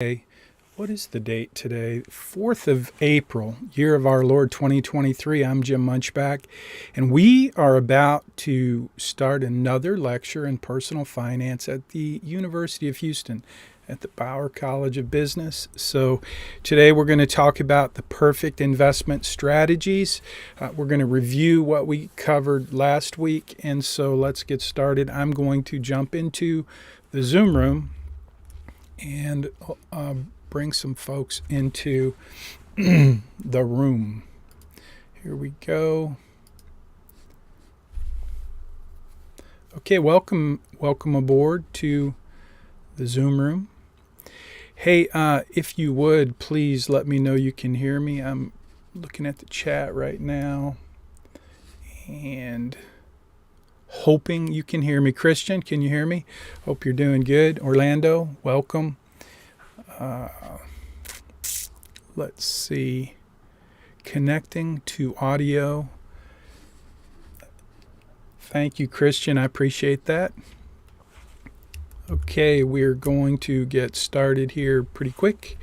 Hey, what is the date today? 4th of April, year of our Lord 2023. I'm Jim Munchback, and we are about to start another lecture in personal finance at the University of Houston at the Bauer College of Business. So today we're going to talk about the perfect investment strategies. We're going to review what we covered last week, and so let's get started. I'm going to jump into the Zoom room and bring some folks into the room. Here we go. Okay, welcome aboard to the Zoom room. Hey, if you would, please let me know you can hear me. I'm looking at the chat right now and hoping you can hear me. Christian, can you hear me? Hope you're doing good. Orlando, welcome. Let's see. Connecting to audio. Thank you, Christian. I appreciate that. Okay, we're going to get started here pretty quick.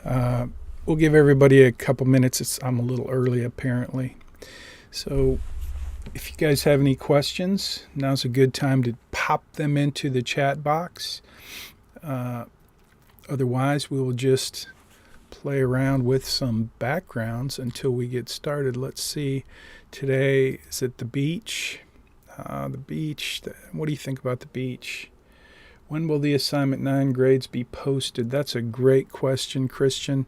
We'll give everybody a couple minutes. I'm a little early, apparently. So if you guys have any questions, now's a good time to pop them into the chat box. Otherwise, we will just play around with some backgrounds until we get started. Let's see. Today is at the beach. The beach. What do you think about the beach? When will the assignment 9 grades be posted? That's a great question, Christian.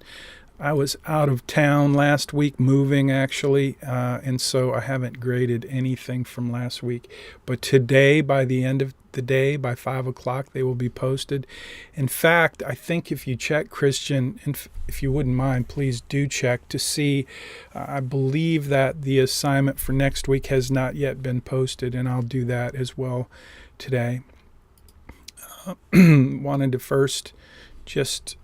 I was out of town last week, moving actually, and so I haven't graded anything from last week. But today, by the end of the day, by 5 o'clock, they will be posted. In fact, I think if you check, Christian, if you wouldn't mind, please do check to see. I believe that the assignment for next week has not yet been posted, and I'll do that as well today. Wanted to first just...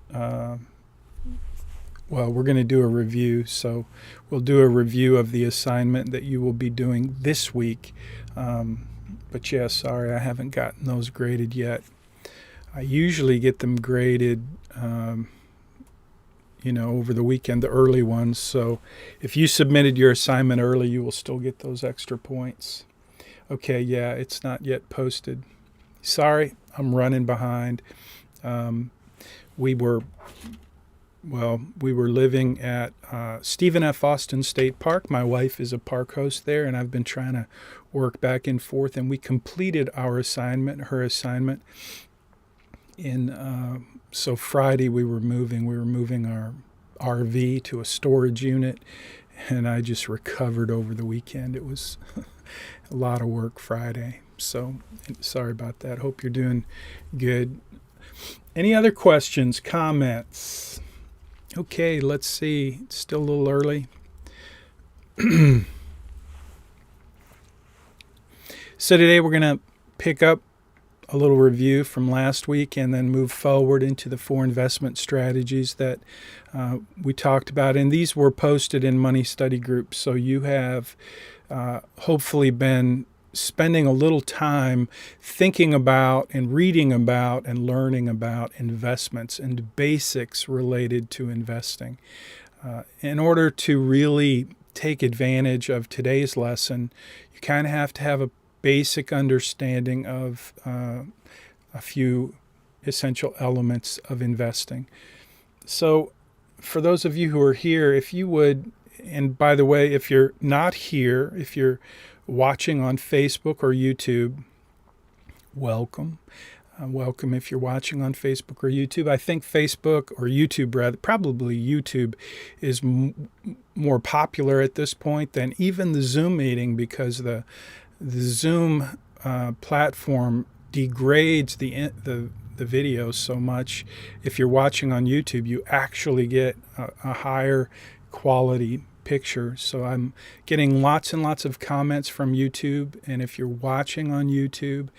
Well, we're going to do a review, so we'll do a review of the assignment that you will be doing this week. But yeah, sorry, I haven't gotten those graded yet. I usually get them graded, over the weekend, the early ones. So if you submitted your assignment early, you will still get those extra points. Okay, yeah, it's not yet posted. Sorry, I'm running behind. We were living at Stephen F. Austin State Park. My wife is a park host there, and I've been trying to work back and forth, and we completed her assignment. So Friday we were moving our RV to a storage unit, and I just recovered over the weekend. It was a lot of work Friday, so sorry about that. Hope you're doing good. Any other questions, comments? Okay, let's see. It's still a little early. So today we're going to pick up a little review from last week and then move forward into the 4 investment strategies that we talked about. And these were posted in Money Study Groups. So you have hopefully been spending a little time thinking about and reading about and learning about investments and basics related to investing. In order to really take advantage of today's lesson, you kind of have to have a basic understanding of a few essential elements of investing. So for those of you who are here, if you would, and by the way, if you're not here, if you're watching on Facebook or YouTube, welcome. Welcome if you're watching on Facebook or YouTube. I think Facebook or YouTube, rather, probably YouTube is more popular at this point than even the Zoom meeting, because the Zoom platform degrades the video so much. If you're watching on YouTube, you actually get a higher quality picture. So I'm getting lots and lots of comments from YouTube, and if you're watching on YouTube,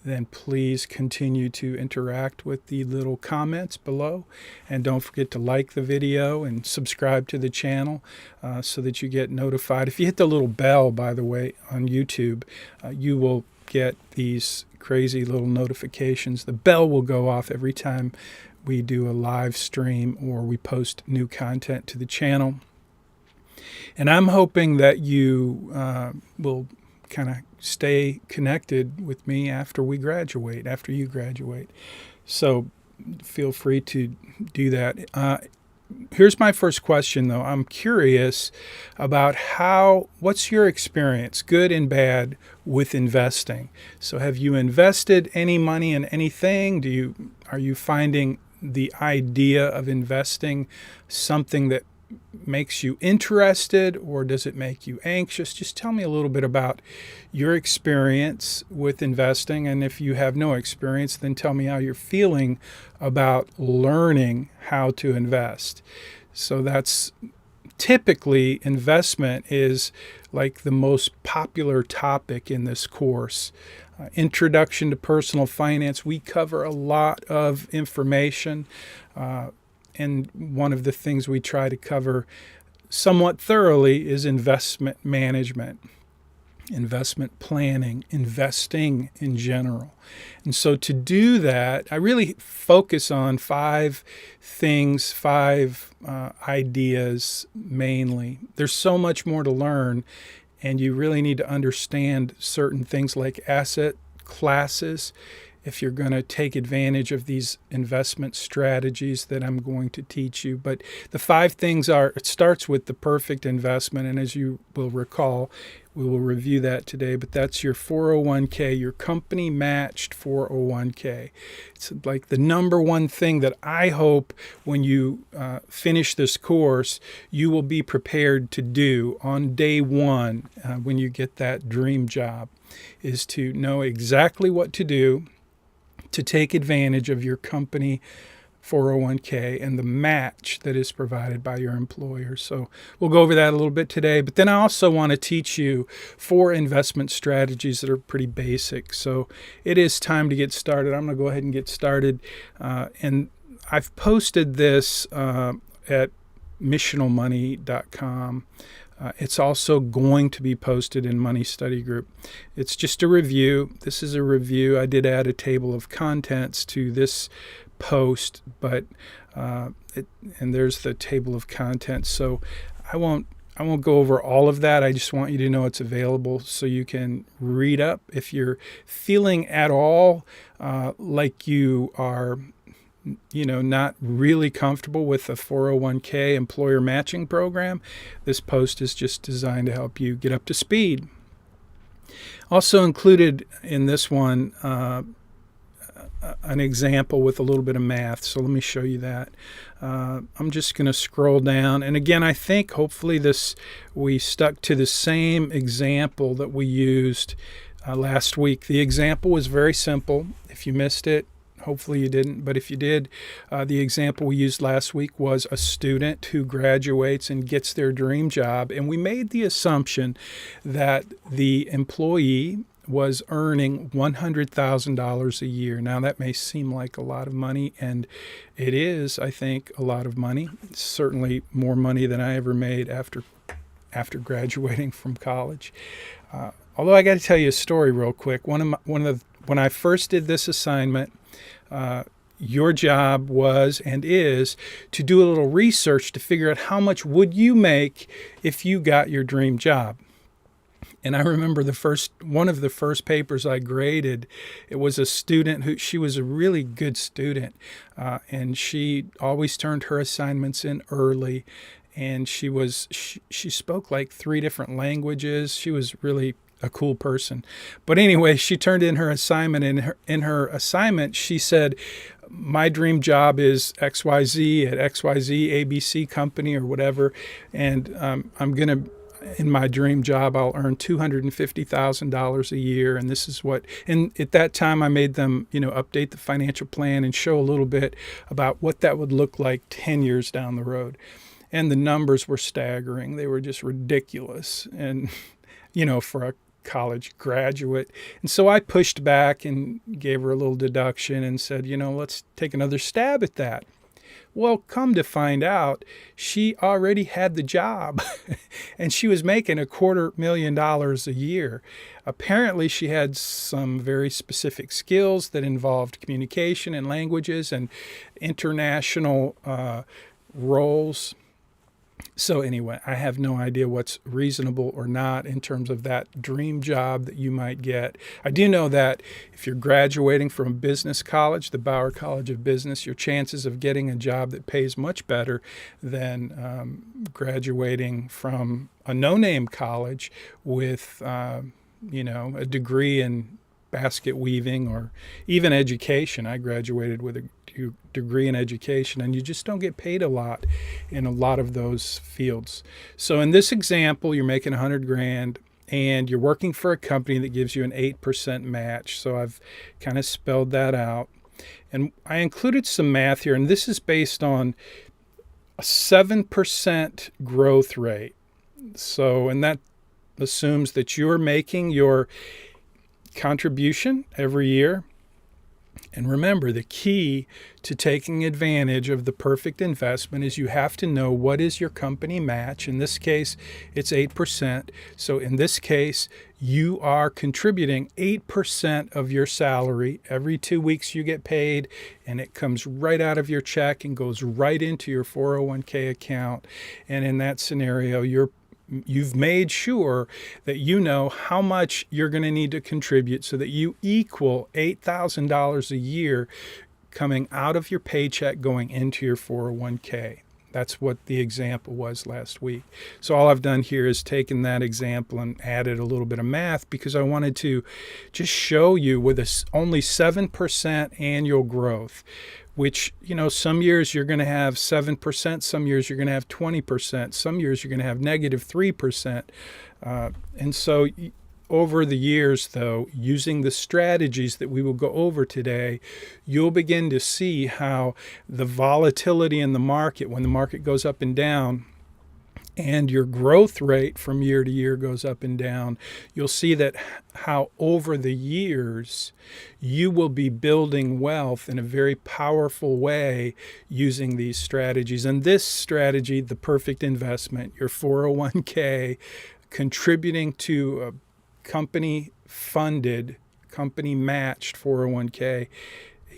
then please continue to interact with the little comments below, and don't forget to like the video and subscribe to the channel so that you get notified. If you hit the little bell, by the way, on YouTube, you will get these crazy little notifications. The bell will go off every time we do a live stream or we post new content to the channel. And I'm hoping that you will kind of stay connected with me after you graduate. So feel free to do that. Here's my first question, though. I'm curious about what's your experience, good and bad, with investing? So have you invested any money in anything? Are you finding the idea of investing something that makes you interested, or does it make you anxious? Just tell me a little bit about your experience with investing. And if you have no experience, then tell me how you're feeling about learning how to invest. So that's typically, investment is like the most popular topic in this course. Introduction to Personal Finance. We cover a lot of information. And one of the things we try to cover somewhat thoroughly is investment management, investment planning, investing in general. And so to do that, I really focus on five ideas mainly. There's so much more to learn, and you really need to understand certain things like asset classes if you're going to take advantage of these investment strategies that I'm going to teach you. But the five things it starts with the perfect investment. And as you will recall, we will review that today, but that's your 401k, your company matched 401k. It's like the number one thing that I hope when you finish this course, you will be prepared to do on day one when you get that dream job, is to know exactly what to do to take advantage of your company 401k and the match that is provided by your employer. So we'll go over that a little bit today. But then I also want to teach you 4 investment strategies that are pretty basic. So it is time to get started. I'm going to go ahead and get started. And I've posted this at missionalmoney.com. It's also going to be posted in Money Study Group. It's just a review. This is a review. I did add a table of contents to this post, but and there's the table of contents. So I won't go over all of that. I just want you to know it's available so you can read up. If you're feeling at all like you are not really comfortable with a 401k employer matching program, this post is just designed to help you get up to speed. Also included in this one, an example with a little bit of math. So let me show you that. I'm just going to scroll down. And again, I think hopefully we stuck to the same example that we used last week. The example was very simple. If you missed it, hopefully you didn't, but if you did, the example we used last week was a student who graduates and gets their dream job. And we made the assumption that the employee was earning $100,000 a year. Now, that may seem like a lot of money, and it is, I think, a lot of money. It's certainly more money than I ever made after graduating from college. Although I got to tell you a story real quick. When I first did this assignment, your job was and is to do a little research to figure out how much would you make if you got your dream job. And I remember one of the first papers I graded, it was a student she was a really good student, and she always turned her assignments in early, and she spoke like 3 different languages. She was really a cool person. But anyway, she turned in her assignment, and in her assignment, she said, my dream job is XYZ at XYZ ABC company or whatever, and in my dream job, I'll earn $250,000 a year, and this is what. And at that time, I made them, update the financial plan and show a little bit about what that would look like 10 years down the road. And the numbers were staggering; they were just ridiculous, and for a college graduate. And so I pushed back and gave her a little deduction and said, let's take another stab at that. Well, come to find out, she already had the job and she was making $250,000 a year. Apparently, she had some very specific skills that involved communication and languages and international roles. So anyway, I have no idea what's reasonable or not in terms of that dream job that you might get. I do know that if you're graduating from a business college, the Bauer College of Business, your chances of getting a job that pays much better than graduating from a no-name college with, a degree in basket weaving or even education. I graduated with a degree in education, and you just don't get paid a lot in a lot of those fields. So in this example, you're making $100,000 and you're working for a company that gives you an 8% match. So I've kind of spelled that out. And I included some math here, and this is based on a 7% growth rate. So, and that assumes that you're making your contribution every year. And remember, the key to taking advantage of the perfect investment is you have to know what is your company match. In this case, it's 8%. So in this case, you are contributing 8% of your salary. Every 2 weeks you get paid, and it comes right out of your check and goes right into your 401k account. And in that scenario, you've made sure that you know how much you're going to need to contribute so that you equal $8,000 a year coming out of your paycheck going into your 401k. That's what the example was last week. So all I've done here is taken that example and added a little bit of math because I wanted to just show you with only 7% annual growth, which, some years you're going to have 7%, some years you're going to have 20%, some years you're going to have negative 3%. And so over the years, though, using the strategies that we will go over today, you'll begin to see how the volatility in the market, when the market goes up and down, and your growth rate from year to year goes up and down, you'll see that how over the years you will be building wealth in a very powerful way using these strategies. And this strategy, the perfect investment, your 401k, contributing to a company-funded, company-matched 401k,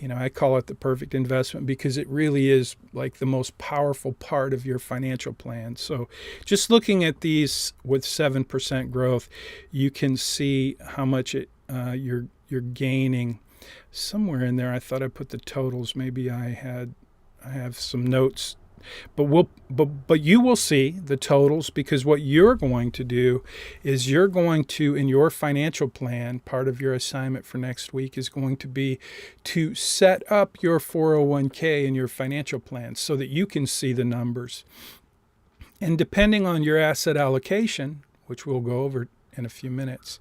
I call it the perfect investment because it really is like the most powerful part of your financial plan. So just looking at these with 7% growth, you can see how much you're gaining. Somewhere in there, I thought I put the totals. Maybe I have some notes. But you will see the totals because what you're going to do is you're going to, in your financial plan, part of your assignment for next week is going to be to set up your 401k in your financial plan so that you can see the numbers. And depending on your asset allocation, which we'll go over in a few minutes,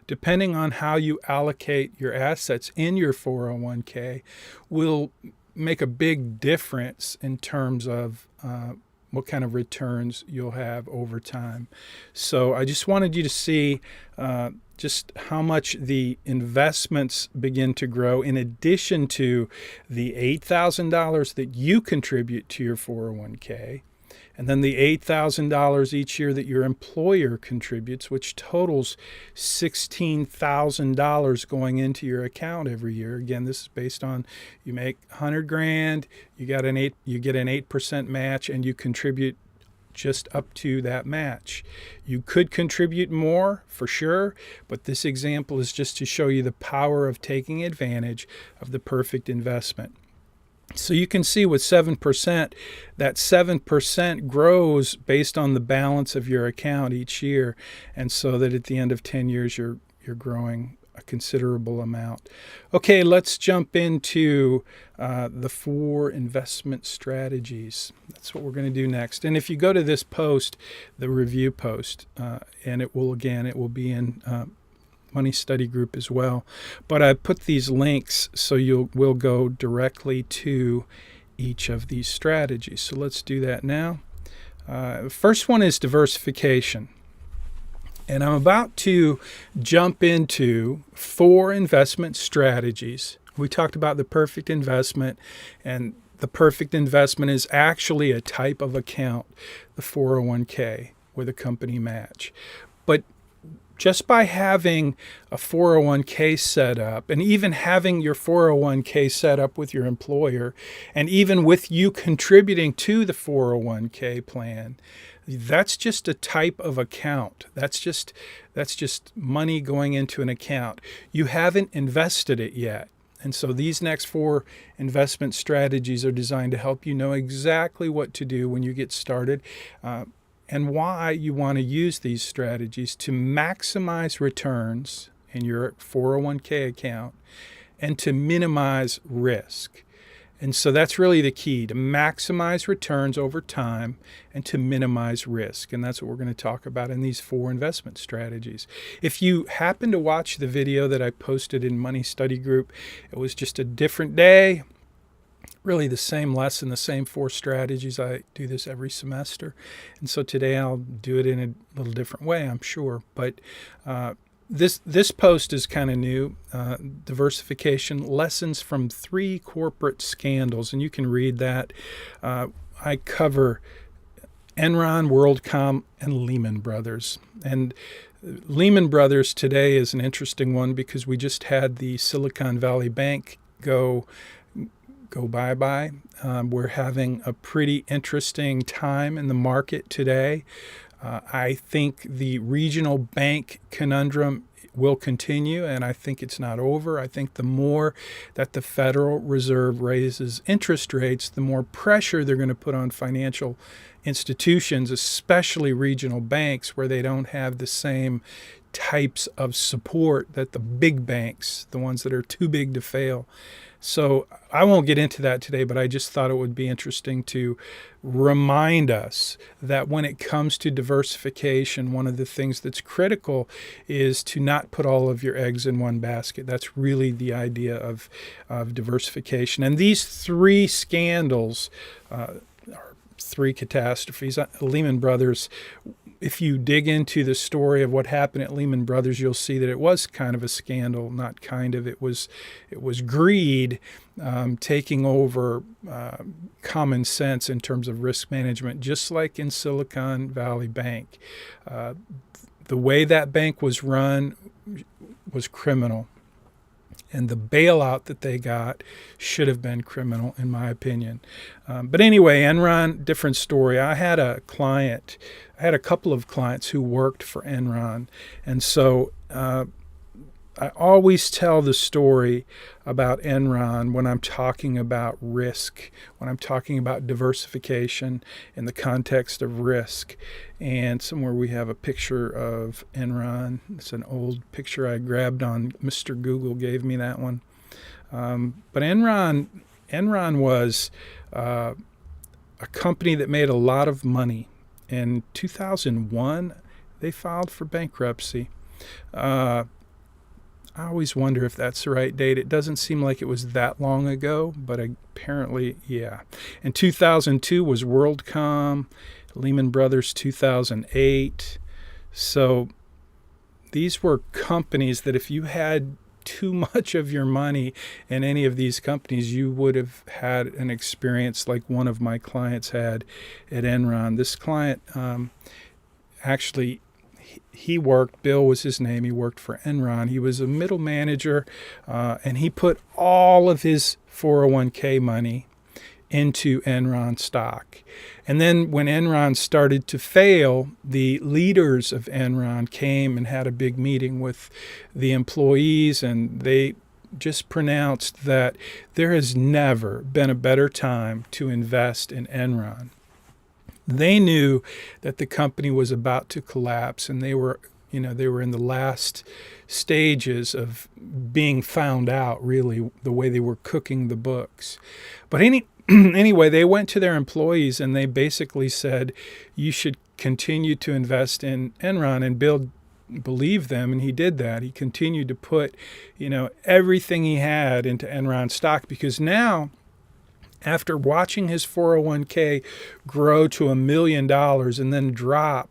depending on how you allocate your assets in your 401k will make a big difference in terms of what kind of returns you'll have over time. So I just wanted you to see just how much the investments begin to grow in addition to the $8,000 that you contribute to your 401k. And then the $8,000 each year that your employer contributes, which totals $16,000 going into your account every year. Again, this is based on you make $100,000, you get an 8% match, and you contribute just up to that match. You could contribute more for sure, but this example is just to show you the power of taking advantage of the perfect investment. So you can see with 7%, that 7% grows based on the balance of your account each year. And so that at the end of 10 years, you're growing a considerable amount. Okay, let's jump into the 4 investment strategies. That's what we're going to do next. And if you go to this post, the review post, and it will be in Money Study Group as well. But I put these links so we'll go directly to each of these strategies. So let's do that now. First one is diversification. And I'm about to jump into 4 investment strategies. We talked about the perfect investment, and The perfect investment is actually a type of account, the 401k, with a company match. But just by having a 401k set up, and even having your 401k set up with your employer, and even with you contributing to the 401k plan, that's just a type of account. That's just money going into an account. You haven't invested it yet. And so these next 4 investment strategies are designed to help you know exactly what to do when you get started, and why you want to use these strategies to maximize returns in your 401k account and to minimize risk. And so that's really the key, to maximize returns over time and to minimize risk. And that's what we're going to talk about in these 4 investment strategies. If you happen to watch the video that I posted in Money Study Group, it was just a different day. Really the same lesson, the same 4 strategies. I do this every semester. And so today I'll do it in a little different way, I'm sure. But this post is kind of new. Diversification, lessons from 3 corporate scandals. And you can read that. I cover Enron, WorldCom, and Lehman Brothers. And Lehman Brothers today is an interesting one because we just had the Silicon Valley Bank go bye-bye. We're having a pretty interesting time in the market today. I think the regional bank conundrum will continue, and I think it's not over. I think the more that the Federal Reserve raises interest rates, the more pressure they're going to put on financial institutions, especially regional banks, where they don't have the same types of support that the big banks, the ones that are too big to fail. So I won't get into that today, but I just thought it would be interesting to remind us that when it comes to diversification, one of the things that's critical is to not put all of your eggs in one basket. That's really the idea of diversification. And these 3 scandals, 3 catastrophes, Lehman Brothers, if you dig into the story of what happened at Lehman Brothers, you'll see that it was kind of a scandal. Not kind of, it was greed taking over common sense in terms of risk management, just like in Silicon Valley Bank. The way that bank was run was criminal. And the bailout that they got should have been criminal, in my opinion. But anyway, Enron, different story. I had a couple of clients who worked for Enron. And so I always tell the story about Enron when I'm talking about risk, when I'm talking about diversification in the context of risk. And somewhere we have a picture of Enron. It's an old picture I grabbed on Mr. Google, gave me that one. But Enron was a company that made a lot of money. In 2001, they filed for bankruptcy. I always wonder if that's the right date. It doesn't seem like it was that long ago, but apparently, yeah. In 2002 was WorldCom, Lehman Brothers 2008. So these were companies that if you had too much of your money in any of these companies, you would have had an experience like one of my clients had at Enron. This client actually, Bill was his name, he worked for Enron. He was a middle manager, and he put all of his 401k money into Enron stock. And then when Enron started to fail, the leaders of Enron came and had a big meeting with the employees, and they just pronounced that there has never been a better time to invest in Enron. They knew that the company was about to collapse, and they were in the last stages of being found out, really, the way they were cooking the books. But anyway, they went to their employees and they basically said, you should continue to invest in Enron. And Bill believed them, and he did that. He continued to put, everything he had into Enron stock, because now, after watching his 401k grow to $1 million and then drop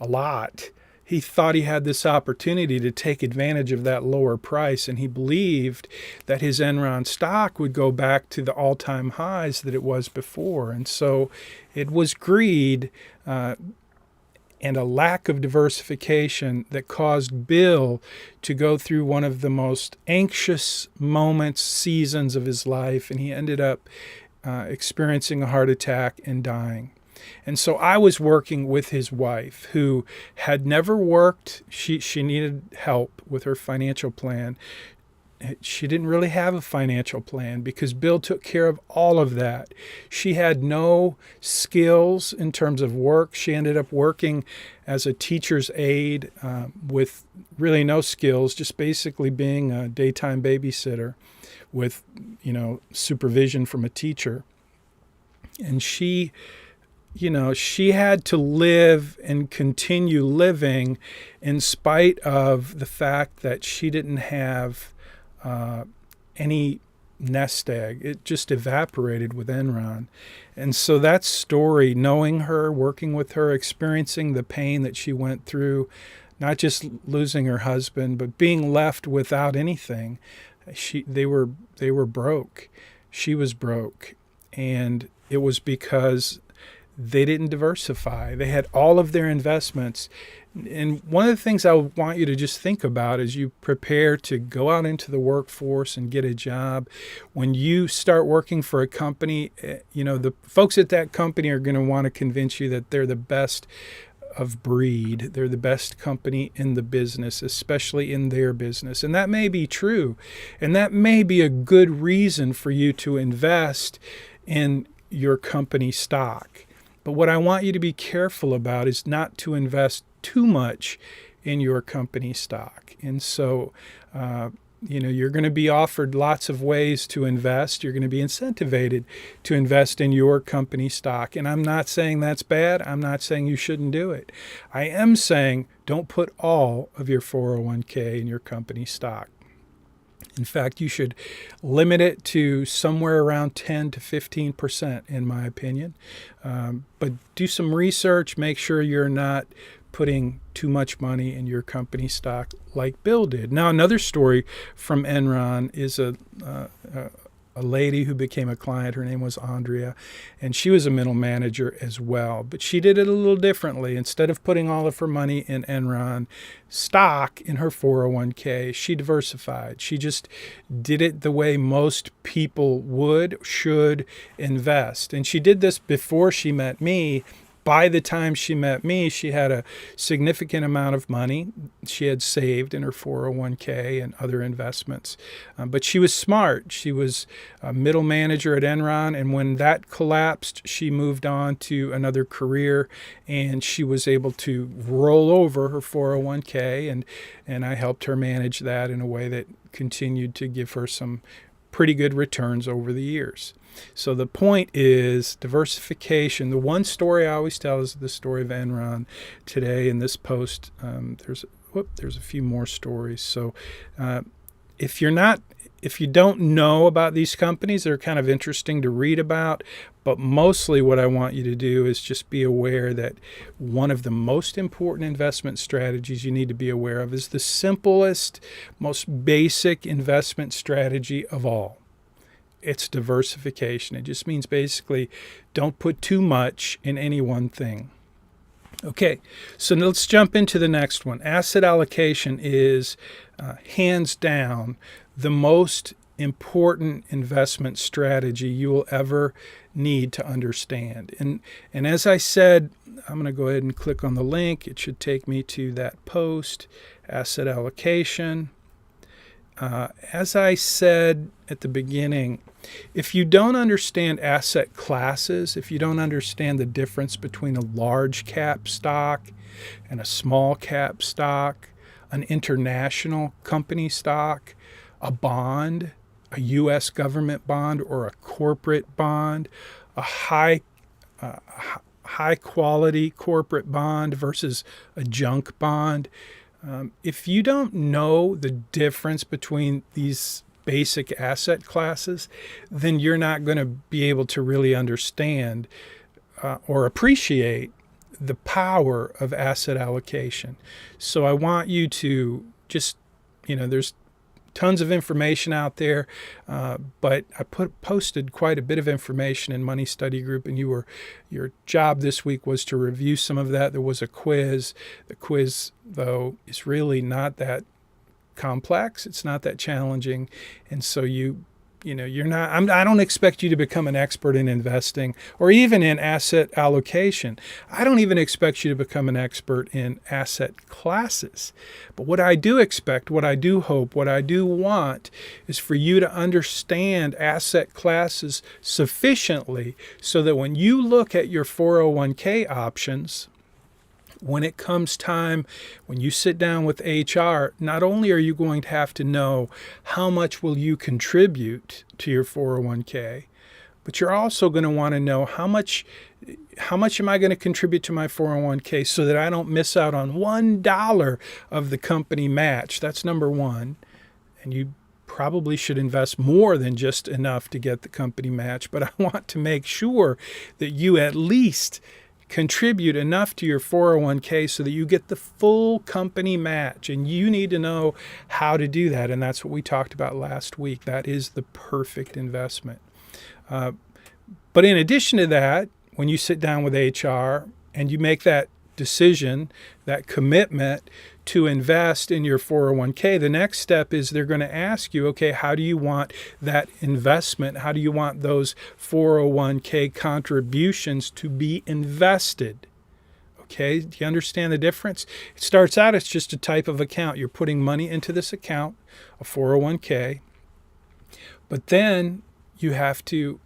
a lot, he thought he had this opportunity to take advantage of that lower price, and he believed that his Enron stock would go back to the all-time highs that it was before. And so it was greed and a lack of diversification that caused Bill to go through one of the most anxious seasons of his life, and he ended up experiencing a heart attack and dying. And so I was working with his wife, who had never worked. She needed help with her financial plan. She didn't really have a financial plan because Bill took care of all of that. She had no skills in terms of work. She ended up working as a teacher's aide with really no skills, just basically being a daytime babysitter with, supervision from a teacher. And she had to live and continue living in spite of the fact that she didn't have any nest egg. It just evaporated with Enron. And so that story, knowing her, working with her, experiencing the pain that she went through, not just losing her husband, but being left without anything. They were broke. She was broke. And it was because they didn't diversify. They had all of their investments. And one of the things I want you to just think about as you prepare to go out into the workforce and get a job, when you start working for a company, the folks at that company are going to want to convince you that they're the best of breed. They're the best company in the business, especially in their business. And that may be true. And that may be a good reason for you to invest in your company stock. But what I want you to be careful about is not to invest too much in your company stock. And so, you're going to be offered lots of ways to invest. You're going to be incentivized to invest in your company stock. And I'm not saying that's bad. I'm not saying you shouldn't do it. I am saying don't put all of your 401k in your company stock. In fact, you should limit it to somewhere around 10 to 15%, in my opinion. But do some research. Make sure you're not putting too much money in your company stock like Bill did. Now, another story from Enron is a lady who became a client. Her name was Andrea, and she was a middle manager as well. But she did it a little differently. Instead of putting all of her money in Enron stock in her 401k, she diversified. She just did it the way most people should invest. And she did this before she met me. By the time she met me, she had a significant amount of money she had saved in her 401k and other investments. But she was smart. She was a middle manager at Enron, and when that collapsed, she moved on to another career, and she was able to roll over her 401k, and I helped her manage that in a way that continued to give her some pretty good returns over the years. So the point is diversification. The one story I always tell is the story of Enron. Today in this post, there's a few more stories. So if you don't know about these companies, they're kind of interesting to read about. But mostly what I want you to do is just be aware that one of the most important investment strategies you need to be aware of is the simplest, most basic investment strategy of all. It's diversification. It just means basically don't put too much in any one thing. Okay, so let's jump into the next one. Asset allocation is hands down the most important investment strategy you will ever need to understand. And as I said, I'm going to go ahead and click on the link. It should take me to that post, asset allocation. As I said at the beginning, if you don't understand asset classes, if you don't understand the difference between a large cap stock and a small cap stock, an international company stock, a bond, a U.S. government bond or a corporate bond, a high quality corporate bond versus a junk bond, if you don't know the difference between these basic asset classes, then you're not going to be able to really understand or appreciate the power of asset allocation. So I want you to just, there's tons of information out there, but I posted quite a bit of information in Money Study Group, and your job this week was to review some of that. There was a quiz. The quiz, though, is really not that complex. It's not that challenging, and so you're not. I don't expect you to become an expert in investing or even in asset allocation. I don't even expect you to become an expert in asset classes. But what I do expect, what I do hope, what I do want is for you to understand asset classes sufficiently so that when you look at your 401k options, when it comes time, when you sit down with HR, not only are you going to have to know how much will you contribute to your 401k, but you're also going to want to know how much am I going to contribute to my 401k so that I don't miss out on $1 of the company match. That's number one. And you probably should invest more than just enough to get the company match, but I want to make sure that you at least contribute enough to your 401k so that you get the full company match, and you need to know how to do that, and that's what we talked about last week. That is the perfect investment. But in addition to that, when you sit down with HR and you make that decision, that commitment to invest in your 401k, the next step is they're going to ask you, okay, how do you want that investment? How do you want those 401k contributions to be invested? Okay, do you understand the difference? It starts out, it's just a type of account. You're putting money into this account, a 401k, but then you have to,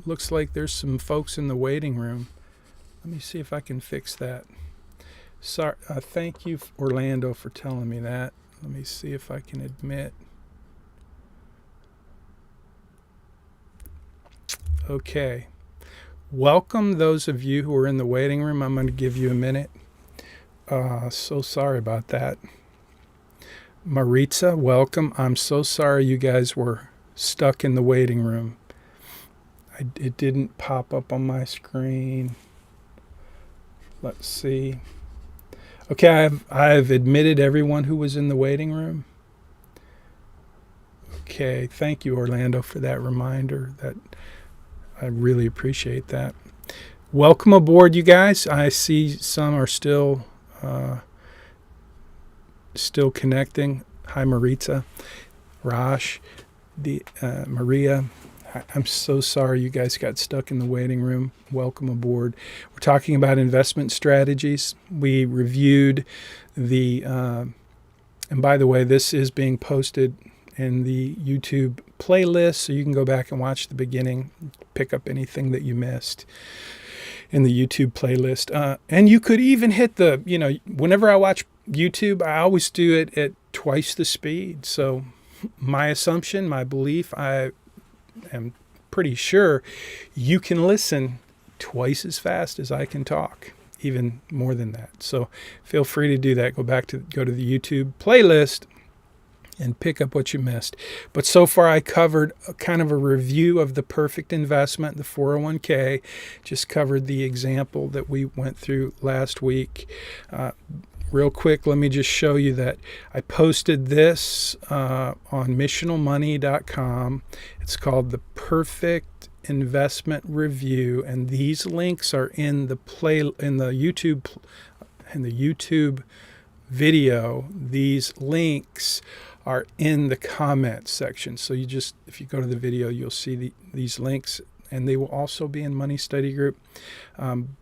looks like there's some folks in the waiting room. Let me see if I can fix that. Sorry, thank you, Orlando, for telling me that. Let me see if I can admit. Okay. Welcome those of you who are in the waiting room. I'm going to give you a minute. So sorry about that. Maritza, welcome. I'm so sorry you guys were stuck in the waiting room. It didn't pop up on my screen. Let's see. Okay, I've admitted everyone who was in the waiting room. Okay, thank you, Orlando, for that reminder. I really appreciate that. Welcome aboard, you guys. I see some are still connecting. Hi, Maritza, Raj, Maria. I'm so sorry you guys got stuck in the waiting room. Welcome aboard. We're talking about investment strategies. We reviewed and by the way, this is being posted in the YouTube playlist, so you can go back and watch the beginning, pick up anything that you missed in the YouTube playlist. And you could even hit whenever I watch YouTube, I always do it at twice the speed. So my assumption, my belief, I am pretty sure you can listen twice as fast as I can talk, even more than that. So feel free to do that. Go to the YouTube playlist and pick up what you missed. But so far I covered kind of a review of the perfect investment, the 401k, just covered the example that we went through last week. Real quick, let me just show you that I posted this on missionalmoney.com. It's called the Perfect Investment Review, and these links are in the YouTube video. These links are in the comments section. So if you go to the video, you'll see these links, and they will also be in Money Study Group.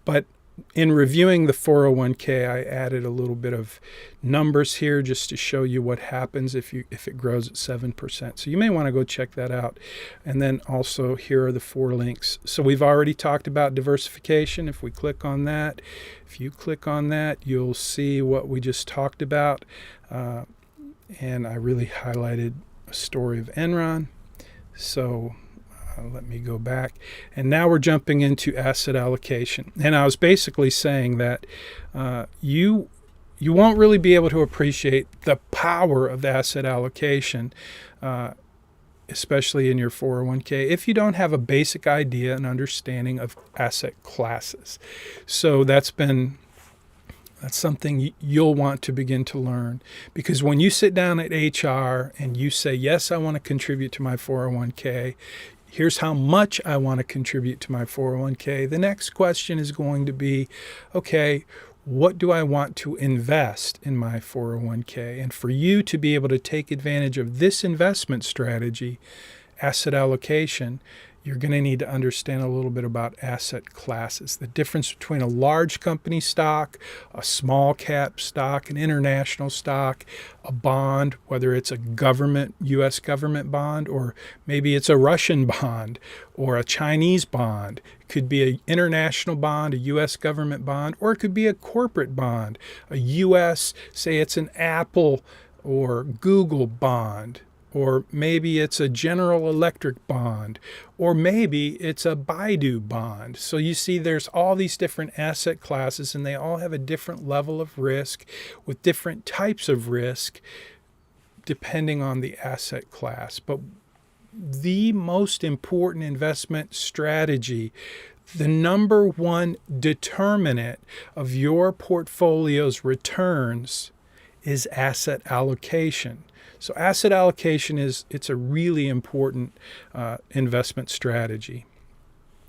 But in reviewing the 401k, I added a little bit of numbers here just to show you what happens if it grows at 7%. So you may want to go check that out. And then also here are the 4 links. So we've already talked about diversification. If you click on that, you'll see what we just talked about. And I really highlighted a story of Enron. So let me go back. And now we're jumping into asset allocation. And I was basically saying that you won't really be able to appreciate the power of asset allocation especially in your 401k, if you don't have a basic idea and understanding of asset classes. So that's something you'll want to begin to learn, because when you sit down at HR and you say, yes, I want to contribute to my 401k, here's how much I want to contribute to my 401k, the next question is going to be, okay, what do I want to invest in my 401k? And for you to be able to take advantage of this investment strategy, asset allocation, you're going to need to understand a little bit about asset classes, the difference between a large company stock, a small cap stock, an international stock, a bond, whether it's a government, U.S. government bond, or maybe it's a Russian bond or a Chinese bond. It could be an international bond, a U.S. government bond, or it could be a corporate bond, a U.S., say it's an Apple or Google bond. Or maybe it's a General Electric bond, or maybe it's a Baidu bond. So you see there's all these different asset classes, and they all have a different level of risk with different types of risk depending on the asset class. But the most important investment strategy, the number one determinant of your portfolio's returns, is asset allocation. So asset allocation it's a really important investment strategy.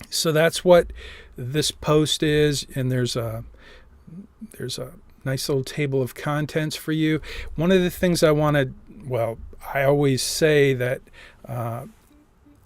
So that's what this post is, and there's a nice little table of contents for you. One of the things I always say that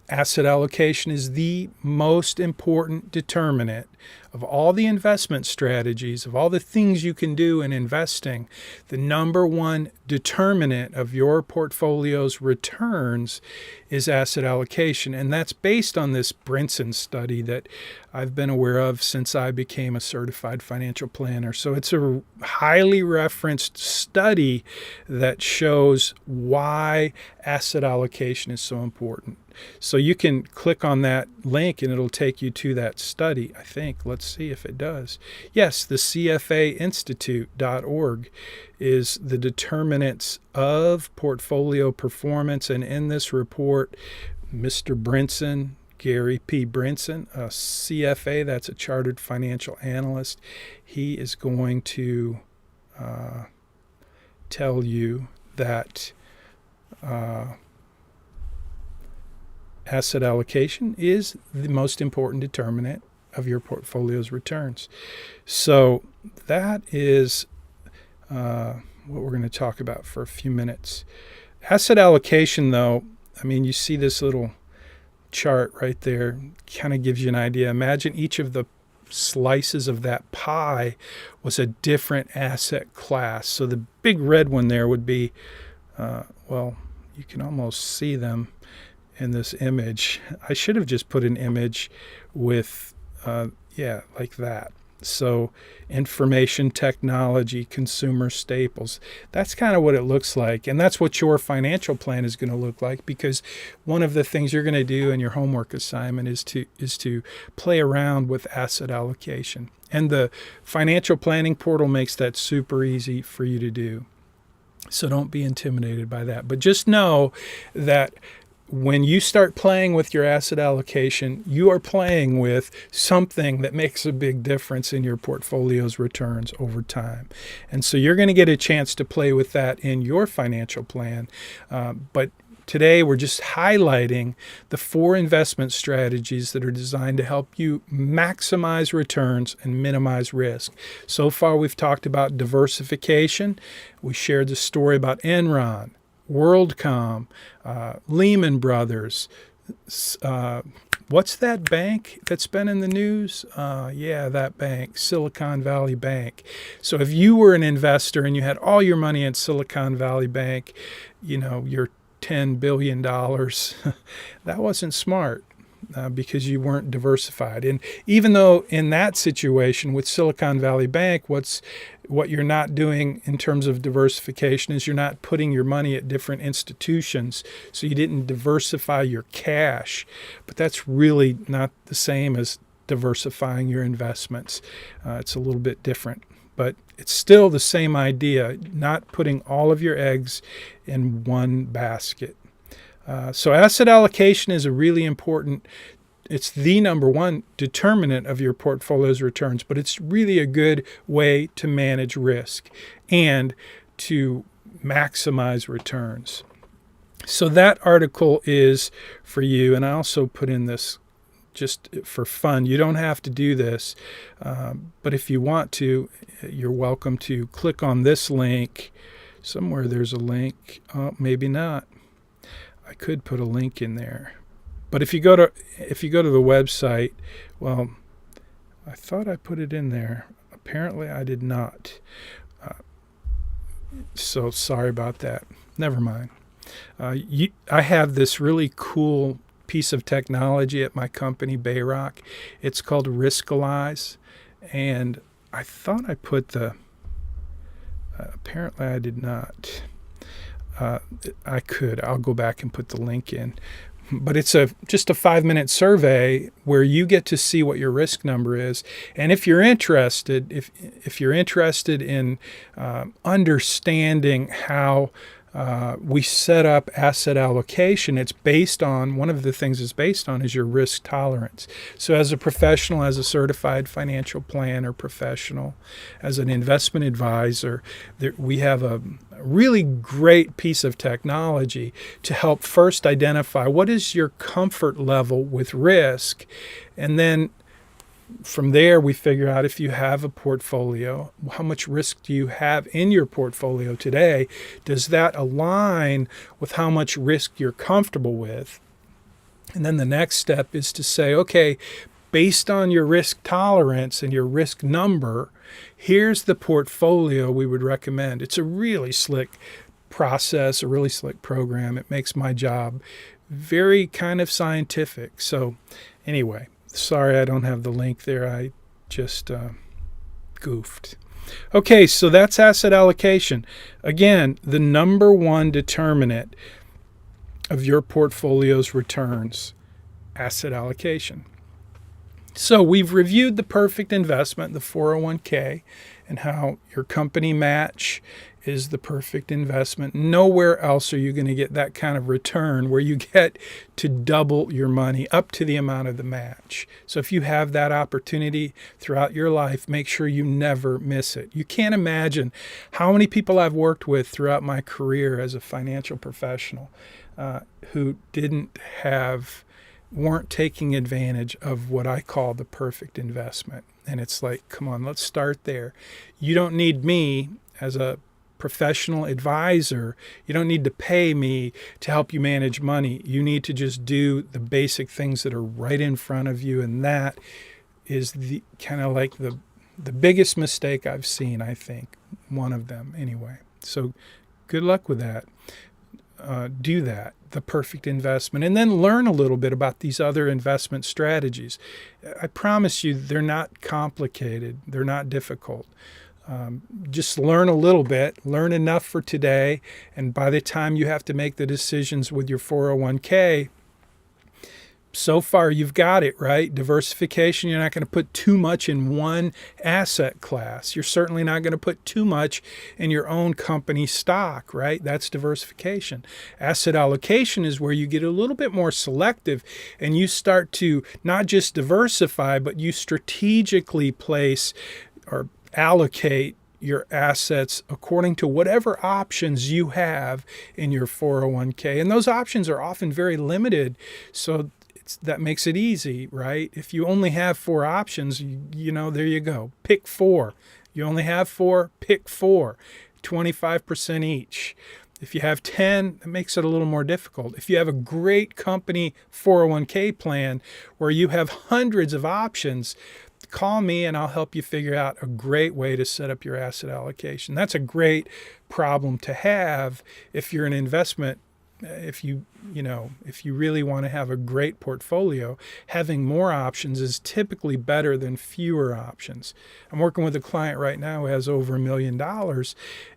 asset allocation is the most important determinant of all the investment strategies, of all the things you can do in investing. The number one determinant of your portfolio's returns is asset allocation. And that's based on this Brinson study that I've been aware of since I became a certified financial planner. So it's a highly referenced study that shows why asset allocation is so important. So you can click on that link and it'll take you to that study, I think. Let's see if it does. Yes, the CFAinstitute.org is the determinants of portfolio performance. And in this report, Mr. Brinson, Gary P. Brinson, a CFA, that's a chartered financial analyst, he is going to tell you that asset allocation is the most important determinant of your portfolio's returns. So that is what we're going to talk about for a few minutes. Asset allocation, though, I mean, you see this little chart right there, kind of gives you an idea. Imagine each of the slices of that pie was a different asset class. So the big red one there would be, you can almost see them in this image. I should have just put an image with, like that. So information technology, consumer staples, that's kind of what it looks like. And that's what your financial plan is going to look like, because one of the things you're going to do in your homework assignment is to play around with asset allocation. And the financial planning portal makes that super easy for you to do. So don't be intimidated by that. But just know that when you start playing with your asset allocation, you are playing with something that makes a big difference in your portfolio's returns over time. And so you're going to get a chance to play with that in your financial plan. But today we're just highlighting the 4 investment strategies that are designed to help you maximize returns and minimize risk. So far we've talked about diversification. We shared the story about Enron, WorldCom, Lehman Brothers. What's that bank that's been in the news? That bank, Silicon Valley Bank. So if you were an investor and you had all your money in Silicon Valley Bank, your $10 billion, that wasn't smart. Because you weren't diversified. And even though in that situation with Silicon Valley Bank, what you're not doing in terms of diversification is you're not putting your money at different institutions. So you didn't diversify your cash. But that's really not the same as diversifying your investments. It's a little bit different. But it's still the same idea, not putting all of your eggs in one basket. So asset allocation is a really important, it's the number one determinant of your portfolio's returns, but it's really a good way to manage risk and to maximize returns. So that article is for you, and I also put in this just for fun. You don't have to do this, but if you want to, you're welcome to click on this link. Somewhere there's a link. Oh, maybe not. I could put a link in there. But if you go to the website, well, I thought I put it in there. Apparently I did not. So sorry about that. Never mind. I have this really cool piece of technology at my company, Bayrock. It's called Riskalyze, and I thought I put the. Apparently I did not. I could. I'll go back and put the link in. But it's just a 5-minute survey where you get to see what your risk number is. And if you're interested, if you're interested in understanding how we set up asset allocation, it's based on, one of the things it's based on is your risk tolerance. So as a professional, as a certified financial planner professional, as an investment advisor, we have a really great piece of technology to help first identify what is your comfort level with risk, and then from there, we figure out if you have a portfolio, how much risk do you have in your portfolio today? Does that align with how much risk you're comfortable with? And then the next step is to say, okay, based on your risk tolerance and your risk number, here's the portfolio we would recommend. It's a really slick process, a really slick program. It makes my job very kind of scientific. So anyway, sorry I don't have the link there. I just goofed. Okay, so that's asset allocation. Again, the number one determinant of your portfolio's returns, asset allocation. So we've reviewed the perfect investment, the 401k, and how your company match is the perfect investment. Nowhere else are you going to get that kind of return where you get to double your money up to the amount of the match. So if you have that opportunity throughout your life, make sure you never miss it. You can't imagine how many people I've worked with throughout my career as a financial professional who weren't taking advantage of what I call the perfect investment. And it's like, come on, let's start there. You don't need me as a professional advisor. You don't need to pay me to help you manage money. You need to just do the basic things that are right in front of you. And that is the kind of like the biggest mistake I've seen, I think. One of them anyway. So good luck with that. Do that, the perfect investment, and then learn a little bit about these other investment strategies. I promise you they're not complicated. They're not difficult. Just learn a little bit, learn enough for today, and by the time you have to make the decisions with your 401k, so far you've got it, right? Diversification, you're not going to put too much in one asset class. You're certainly not going to put too much in your own company stock, right? That's diversification. Asset allocation is where you get a little bit more selective and you start to not just diversify, but you strategically place or allocate your assets according to whatever options you have in your 401k. And those options are often very limited. So that makes it easy, right? If you only have 4 options, you know, there you go. Pick 4. You only have 4, pick 4. 25% each. If you have 10, it makes it a little more difficult. If you have a great company 401k plan where you have hundreds of options, call me and I'll help you figure out a great way to set up your asset allocation. That's a great problem to have if you're an investment. If you really want to have a great portfolio, having more options is typically better than fewer options. I'm working with a client right now who has over $1 million,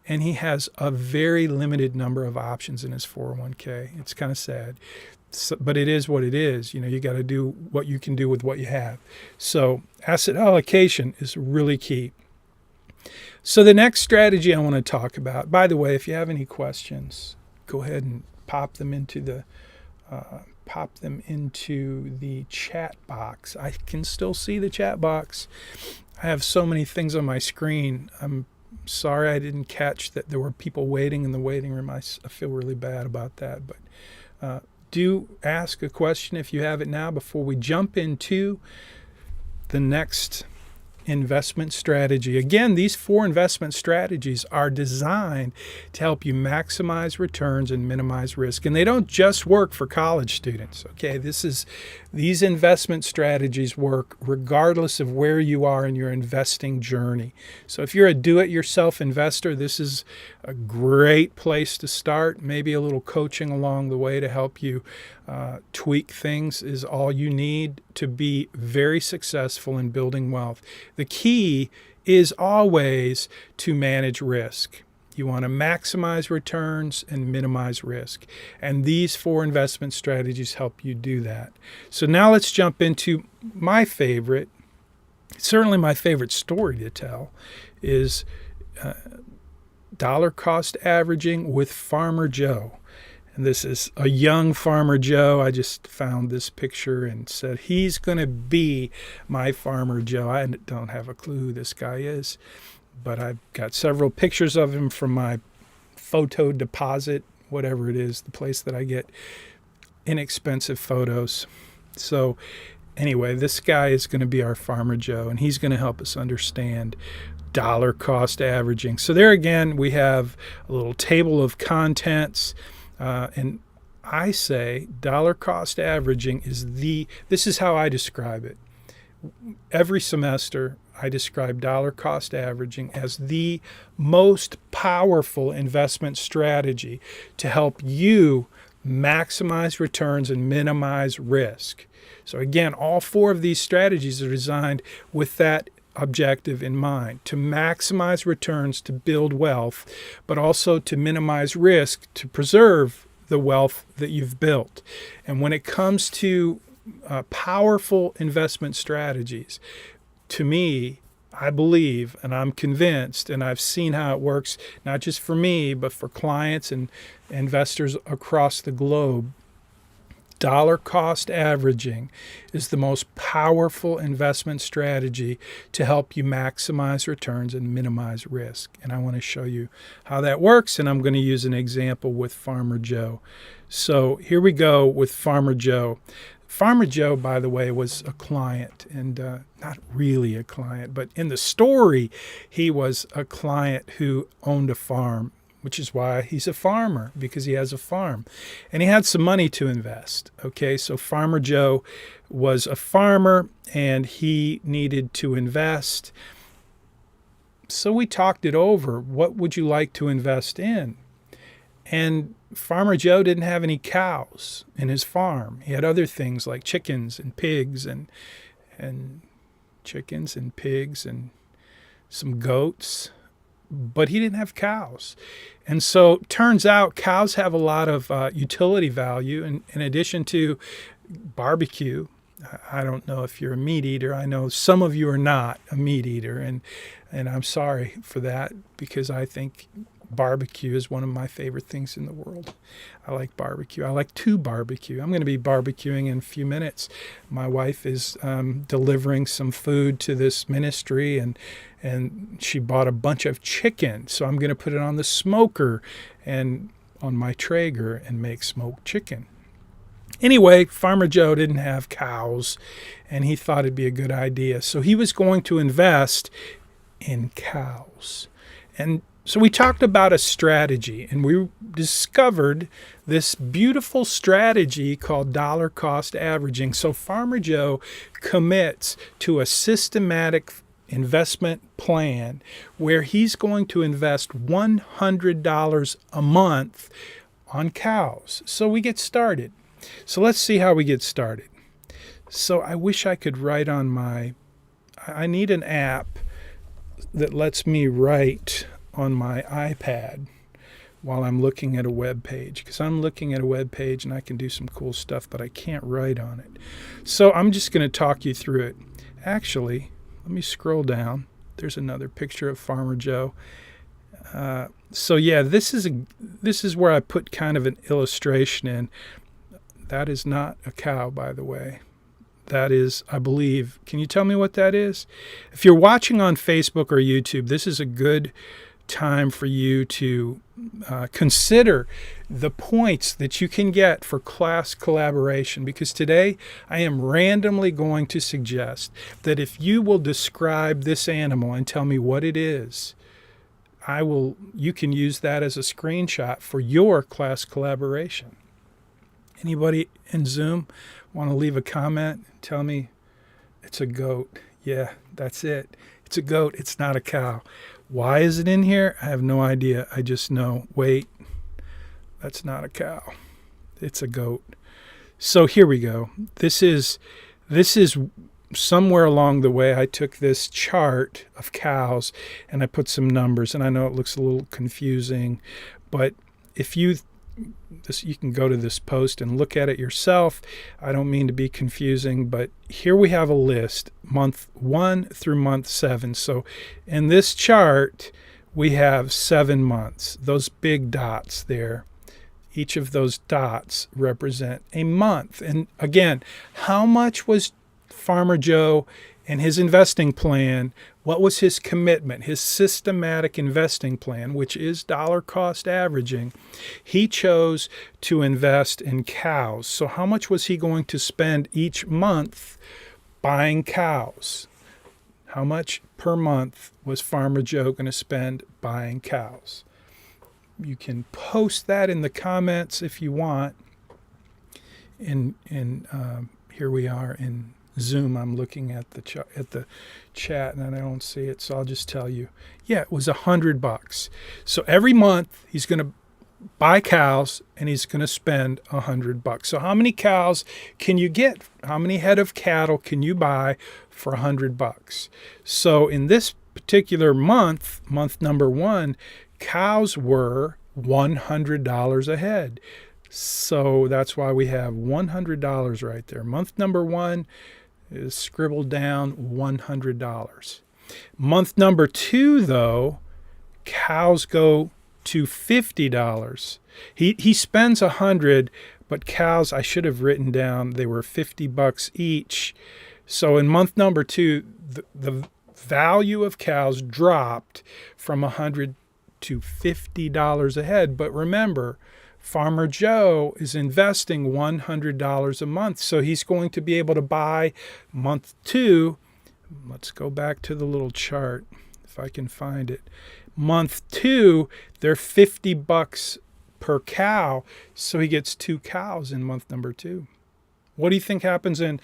and he has a very limited number of options in his 401k. It's kind of sad, but it is what it is. You got to do what you can do with what you have. So asset allocation is really key. So the next strategy I want to talk about, by the way, if you have any questions, go ahead and pop them into the pop them into the chat box. I can still see the chat box. I have so many things on my screen. I'm sorry I didn't catch that there were people waiting in the waiting room. I feel really bad about that. But do ask a question if you have it now before we jump into the next investment strategy. Again, these 4 investment strategies are designed to help you maximize returns and minimize risk. And they don't just work for college students. Okay, these investment strategies work regardless of where you are in your investing journey. So if you're a do-it-yourself investor, this is a great place to start. Maybe a little coaching along the way to help you tweak things is all you need to be very successful in building wealth. The key is always to manage risk. You want to maximize returns and minimize risk. And these 4 investment strategies help you do that. So now let's jump into my favorite, certainly my favorite story to tell, is dollar cost averaging with Farmer Joe. And this is a young Farmer Joe. I just found this picture and said, he's going to be my Farmer Joe. I don't have a clue who this guy is, but I've got several pictures of him from my photo deposit, whatever it is, the place that I get inexpensive photos. So anyway, this guy is going to be our Farmer Joe, and he's going to help us understand dollar cost averaging. So there again, we have a little table of contents. And I say dollar cost averaging this is how I describe it. Every semester, I describe dollar cost averaging as the most powerful investment strategy to help you maximize returns and minimize risk. So again, all 4 of these strategies are designed with that objective in mind, to maximize returns, to build wealth, but also to minimize risk, to preserve the wealth that you've built. And when it comes to powerful investment strategies, to me, I believe, and I'm convinced, and I've seen how it works, not just for me, but for clients and investors across the globe, dollar cost averaging is the most powerful investment strategy to help you maximize returns and minimize risk. And I want to show you how that works, and I'm going to use an example with Farmer Joe. So here we go with Farmer Joe. Farmer Joe, by the way, was a client, and not really a client, but in the story, he was a client who owned a farm, which is why he's a farmer, because he has a farm. And he had some money to invest. Okay, so Farmer Joe was a farmer, and he needed to invest. So we talked it over. What would you like to invest in? And Farmer Joe didn't have any cows in his farm. He had other things like chickens and pigs and chickens and pigs and some goats, but he didn't have cows. And so turns out cows have a lot of utility value in addition to barbecue. I don't know if you're a meat eater. I know some of you are not a meat eater, and I'm sorry for that, because I think barbecue is one of my favorite things in the world. I like barbecue. I like to barbecue. I'm going to be barbecuing in a few minutes. My wife is delivering some food to this ministry, and she bought a bunch of chicken. So I'm going to put it on the smoker and on my Traeger and make smoked chicken. Anyway, Farmer Joe didn't have cows, and he thought it'd be a good idea. So he was going to invest in cows. And so we talked about a strategy, and we discovered this beautiful strategy called dollar cost averaging. So Farmer Joe commits to a systematic investment plan where he's going to invest $100 a month on cows. So we get started. So let's see how we get started. So I wish I could write on I need an app that lets me write on my iPad while I'm looking at a web page, because I'm looking at a web page and I can do some cool stuff, but I can't write on it. So I'm just going to talk you through it. Actually, let me scroll down. There's another picture of Farmer Joe. So yeah, this is where I put kind of an illustration in. That is not a cow, by the way. That is, I believe, can you tell me what that is? If you're watching on Facebook or YouTube, this is a good time for you to consider the points that you can get for class collaboration, because today I am randomly going to suggest that if you will describe this animal and tell me what it is, you can use that as a screenshot for your class collaboration. Anybody in Zoom want to leave a comment? Tell me it's a goat. Yeah, that's it. It's a goat. It's not a cow. Why is it in here? I have no idea. I just know. Wait, that's not a cow. It's a goat. So here we go. This is somewhere along the way I took this chart of cows and I put some numbers, and I know it looks a little confusing, but if you can go to this post and look at it yourself. I don't mean to be confusing, but here we have a list, month 1 through month 7. So in this chart, we have 7 months. Those big dots there, each of those dots represent a month. And again, how much was Farmer Joe and his investing plan? What was his commitment, his systematic investing plan, which is dollar cost averaging? He chose to invest in cows. So how much was he going to spend each month buying cows? How much per month was Farmer Joe going to spend buying cows? You can post that in the comments if you want. Here we are in Zoom. I'm looking at the chat and I don't see it, so I'll just tell you. Yeah, it was $100. So every month he's going to buy cows and he's going to spend $100. So how many cows can you get? How many head of cattle can you buy for $100? So in this particular month number 1, cows were $100 a head. So that's why we have $100 right there. Month number 1 is scribbled down, $100. Month number 2, though, cows go to $50. He spends $100, but cows, I should have written down, they were $50 each. So in month number 2, the value of cows dropped from $100 to $50 a head. But remember, Farmer Joe is investing $100 a month, so he's going to be able to buy month 2. Let's go back to the little chart, if I can find it. Month 2, they're $50 per cow, so he gets 2 cows in month number 2. What do you think happens in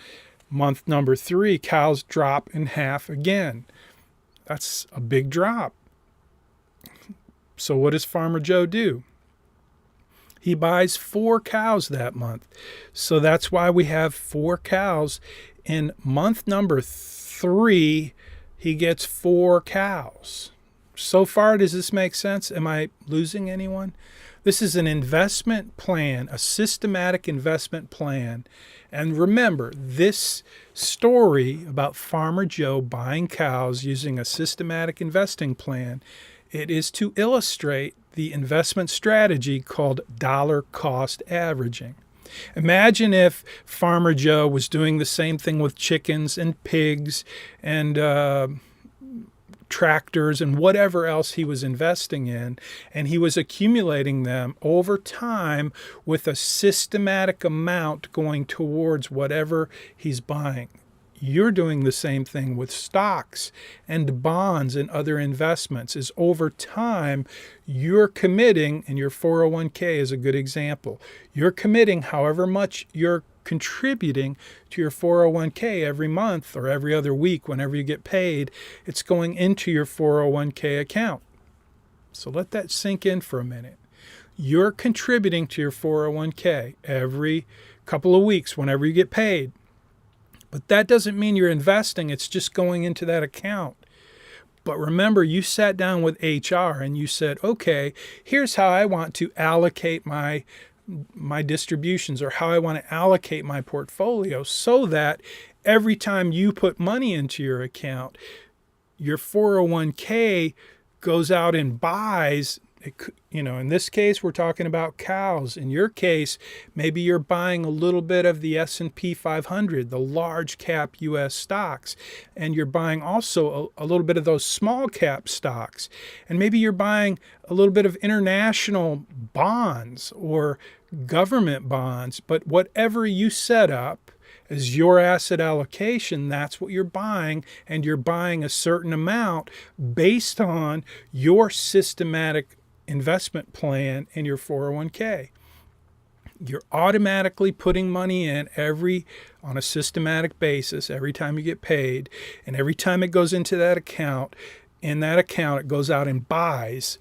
month number 3? Cows drop in half again. That's a big drop. So what does Farmer Joe do? He buys 4 cows that month. So that's why we have 4 cows. In month number 3, he gets 4 cows. So far, does this make sense? Am I losing anyone? This is an investment plan, a systematic investment plan. And remember, this story about Farmer Joe buying cows using a systematic investing plan, it is to illustrate the investment strategy called dollar cost averaging. Imagine if Farmer Joe was doing the same thing with chickens and pigs and tractors and whatever else he was investing in, and he was accumulating them over time with a systematic amount going towards whatever he's buying. You're doing the same thing with stocks and bonds and other investments. Is over time, you're committing, and your 401k is a good example. You're committing however much you're contributing to your 401k every month or every other week whenever you get paid. It's going into your 401k account. So let that sink in for a minute. You're contributing to your 401k every couple of weeks whenever you get paid. But that doesn't mean you're investing. It's just going into that account. But remember, you sat down with HR and you said, okay, here's how I want to allocate my distributions, or how I want to allocate my portfolio, so that every time you put money into your account, your 401k goes out and buys In this case, we're talking about cows. In your case, maybe you're buying a little bit of the S&P 500, the large cap U.S. stocks, and you're buying also a little bit of those small cap stocks. And maybe you're buying a little bit of international bonds or government bonds. But whatever you set up as your asset allocation, that's what you're buying, and you're buying a certain amount based on your systematic investment plan in your 401k. You're automatically putting money in on a systematic basis every time you get paid, and every time it goes into that account, it goes out and buys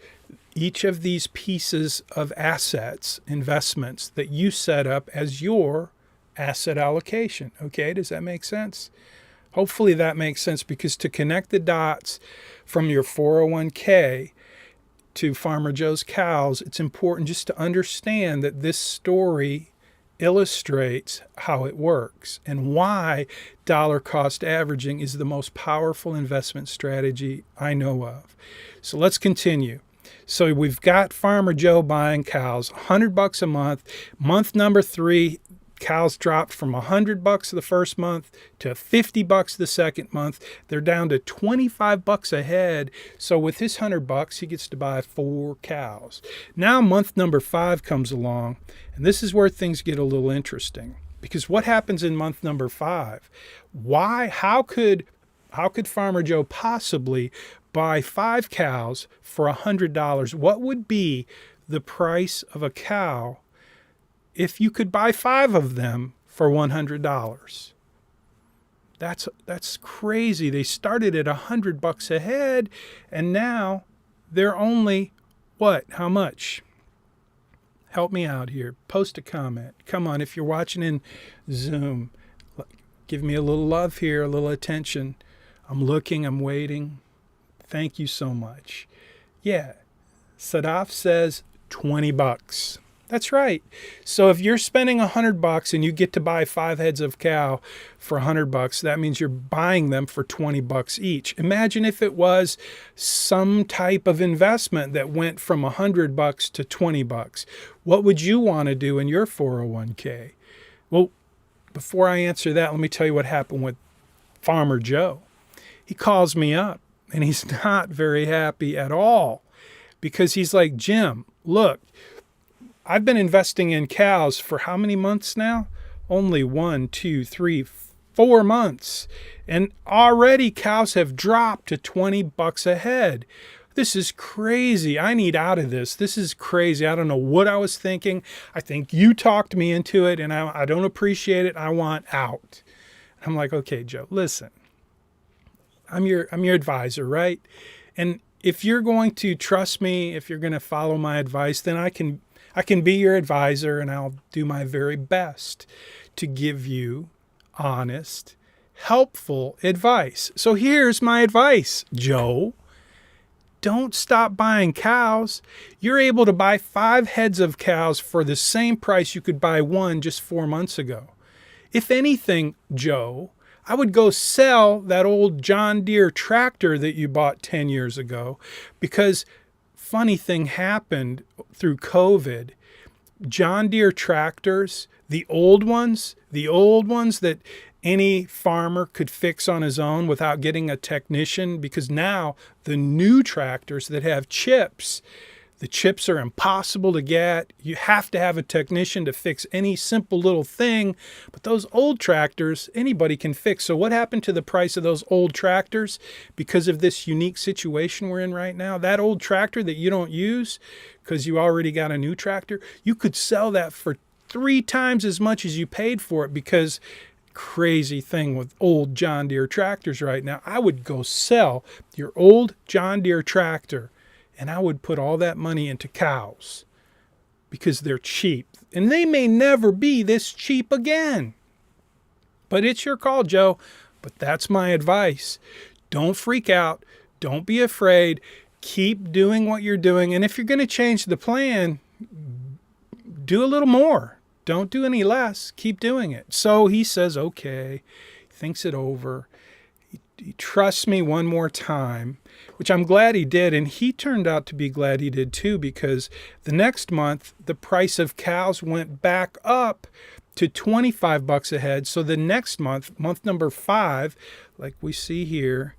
each of these pieces of assets, investments that you set up as your asset allocation. Okay, does that make sense? Hopefully that makes sense, because to connect the dots from your 401k to Farmer Joe's cows, it's important just to understand that this story illustrates how it works and why dollar cost averaging is the most powerful investment strategy I know of. So let's continue. So we've got Farmer Joe buying cows, $100 a month. Month number 3, cows dropped from $100 the first month to $50 the second month. They're down to $25 a head. So with his $100, he gets to buy 4 cows. Now month number 5 comes along, and this is where things get a little interesting. Because what happens in month number 5? How could Farmer Joe possibly buy 5 cows for $100? What would be the price of a cow if you could buy 5 of them for $100? That's crazy. They started at $100 a head, and now they're only what? How much? Help me out here. Post a comment. Come on, if you're watching in Zoom, give me a little love here, a little attention. I'm looking, I'm waiting. Thank you so much. Yeah, Sadaf says $20. That's right. So if you're spending $100 and you get to buy 5 heads of cow for $100, that means you're buying them for $20 each. Imagine if it was some type of investment that went from $100 to $20. What would you want to do in your 401k? Well, before I answer that, let me tell you what happened with Farmer Joe. He calls me up, and he's not very happy at all, because he's like, Jim, look, I've been investing in cows for how many months now? Only 1, 2, 3, 4 months. And already cows have dropped to $20 a head. This is crazy. I need out of this. This is crazy. I don't know what I was thinking. I think you talked me into it, and I don't appreciate it. I want out. I'm like, okay, Joe, listen. I'm your advisor, right? And if you're going to trust me, if you're going to follow my advice, then I can be your advisor, and I'll do my very best to give you honest, helpful advice. So here's my advice, Joe. Don't stop buying cows. You're able to buy 5 heads of cows for the same price you could buy 1 just 4 months ago. If anything, Joe, I would go sell that old John Deere tractor that you bought 10 years ago, because funny thing happened through COVID. John Deere tractors, the old ones that any farmer could fix on his own without getting a technician, because now the new tractors that have chips, the chips are impossible to get. You have to have a technician to fix any simple little thing. But those old tractors, anybody can fix. So what happened to the price of those old tractors because of this unique situation we're in right now? That old tractor that you don't use because you already got a new tractor, you could sell that for 3 times as much as you paid for it, because crazy thing with old John Deere tractors right now, I would go sell your old John Deere tractor, and I would put all that money into cows because they're cheap. And they may never be this cheap again. But it's your call, Joe. But that's my advice. Don't freak out. Don't be afraid. Keep doing what you're doing. And if you're going to change the plan, do a little more. Don't do any less. Keep doing it. So he says, okay, thinks it over. He trusts me one more time, which I'm glad he did. And he turned out to be glad he did too, because the next month, the price of cows went back up to $25 a head. So the next month, month number 5, like we see here,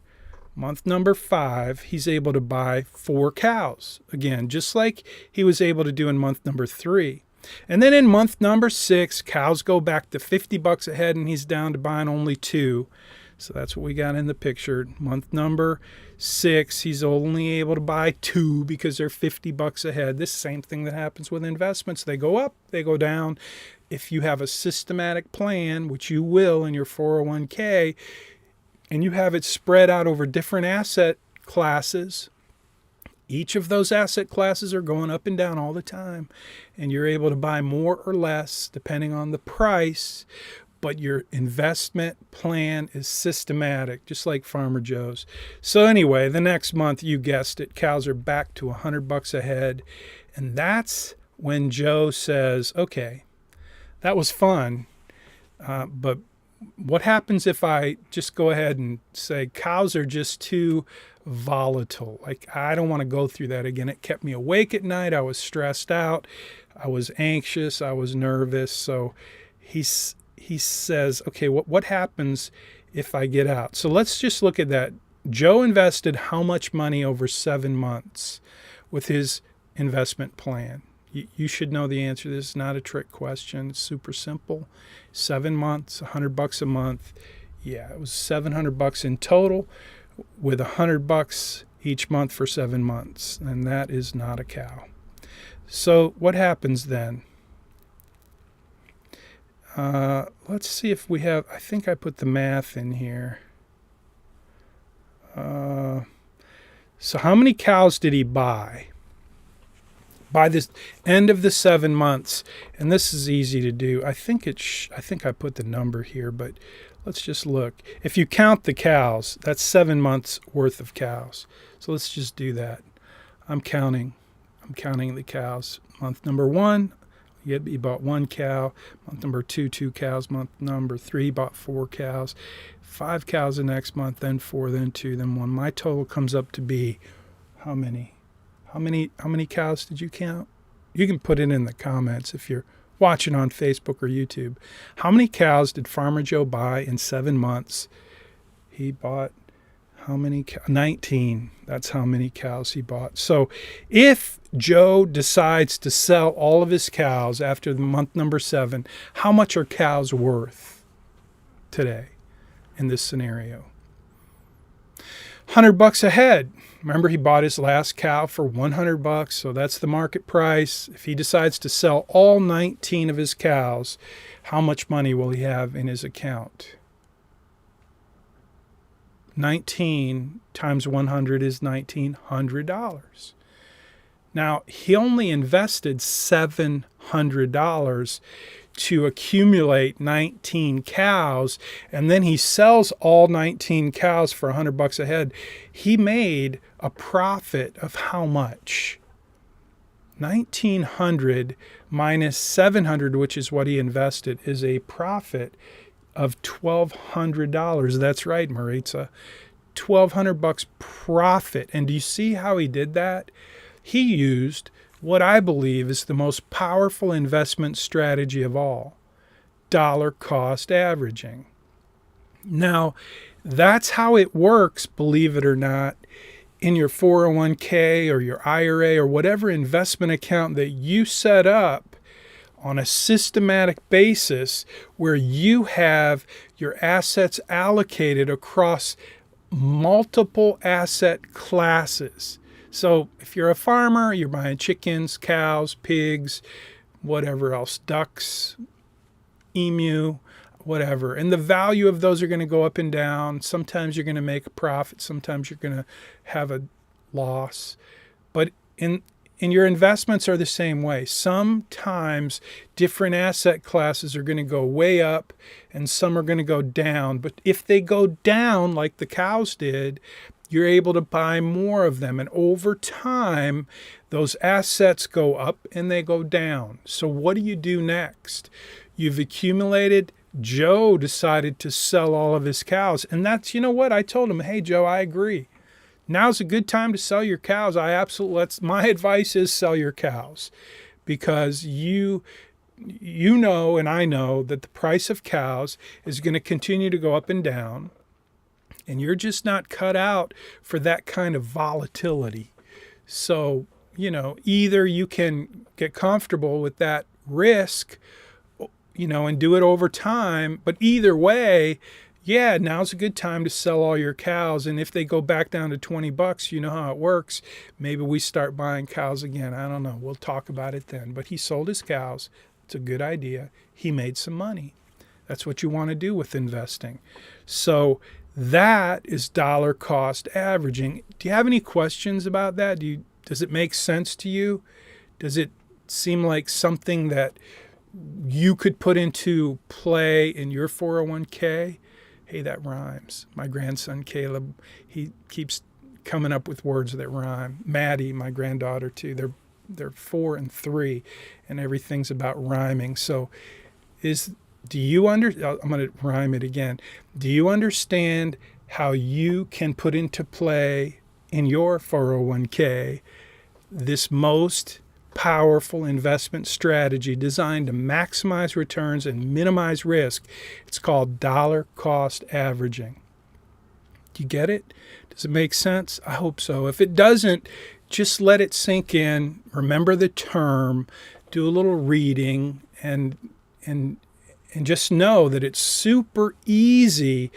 month number 5, he's able to buy 4 cows. Again, just like he was able to do in month number 3. And then in month number 6, cows go back to $50 a head and he's down to buying only 2. So that's what we got in the picture. Month number 6, he's only able to buy 2 because they're $50 a head. This same thing that happens with investments. They go up, they go down. If you have a systematic plan, which you will in your 401k, and you have it spread out over different asset classes, each of those asset classes are going up and down all the time. And you're able to buy more or less depending on the price. But your investment plan is systematic, just like Farmer Joe's. So anyway, the next month, you guessed it, cows are back to $100 a head. And that's when Joe says, okay, that was fun, but what happens if I just go ahead and say cows are just too volatile? Like, I don't want to go through that again. It kept me awake at night. I was stressed out. I was anxious. I was nervous. So he says, okay, what happens if I get out? So let's just look at that. Joe invested how much money over 7 months with his investment plan? You should know the answer. This is not a trick question. It's super simple. 7 months, $100 a month. Yeah, it was $700 in total with $100 each month for 7 months. And that is not a cow. So what happens then? Let's see if we have, I think I put the math in here. So how many cows did he buy by the end of the 7 months? And this is easy to do. I think I put the number here, but let's just look. If you count the cows, that's 7 months worth of cows. So let's just do that. I'm counting the cows. Month number 1, he bought 1 cow. Month number 2, 2 cows. Month number 3, he bought 4 cows. 5 cows the next month, then 4, then 2, then 1. My total comes up to be how many? How many cows did you count? You can put it in the comments if you're watching on Facebook or YouTube. How many cows did Farmer Joe buy in 7 months? He bought how many? 19. That's how many cows he bought. So if Joe decides to sell all of his cows after the month number 7, how much are cows worth today in this scenario? $100 a head. Remember, he bought his last cow for $100, so that's the market price. If he decides to sell all 19 of his cows, how much money will he have in his account? 19 times 100 is $1,900. Now, he only invested $700 to accumulate 19 cows, and then he sells all 19 cows for $100 a head. He made a profit of how much? $1,900 minus $700, which is what he invested, is a profit of $1,200. That's right, Maritza. $1,200 profit. And do you see how he did that? He used what I believe is the most powerful investment strategy of all, dollar cost averaging. Now, that's how it works, believe it or not, in your 401k or your IRA or whatever investment account that you set up on a systematic basis, where you have your assets allocated across multiple asset classes. So if you're a farmer, you're buying chickens, cows, pigs, whatever else, ducks, emu, whatever. And the value of those are going to go up and down. Sometimes you're going to make a profit. Sometimes you're going to have a loss. But in your investments are the same way. Sometimes different asset classes are going to go way up and some are going to go down. But if they go down like the cows did, you're able to buy more of them. And over time, those assets go up and they go down. So what do you do next? You've accumulated Joe decided to sell all of his cows. And that's, you know what? I told him, hey, Joe, I agree. Now's a good time to sell your cows. My advice is sell your cows, because you know, and I know that the price of cows is going to continue to go up and down, and you're just not cut out for that kind of volatility. So, either you can get comfortable with that risk, and do it over time, but either way, yeah, now's a good time to sell all your cows. And if they go back down to $20, you know how it works. Maybe we start buying cows again. I don't know. We'll talk about it then. But he sold his cows. It's a good idea. He made some money. That's what you want to do with investing. So that is dollar cost averaging. Do you have any questions about that? Does it make sense to you? Does it seem like something that you could put into play in your 401k? Hey, that rhymes. My grandson, Caleb, he keeps coming up with words that rhyme. Maddie, my granddaughter, too. They're 4 and 3, and everything's about rhyming. So I'm going to rhyme it again. Do you understand how you can put into play in your 401k this most powerful investment strategy designed to maximize returns and minimize risk? It's called dollar cost averaging. Do you get it? Does it make sense? I hope so. If it doesn't, just let it sink in. Remember the term, do a little reading, and just know that it's super easy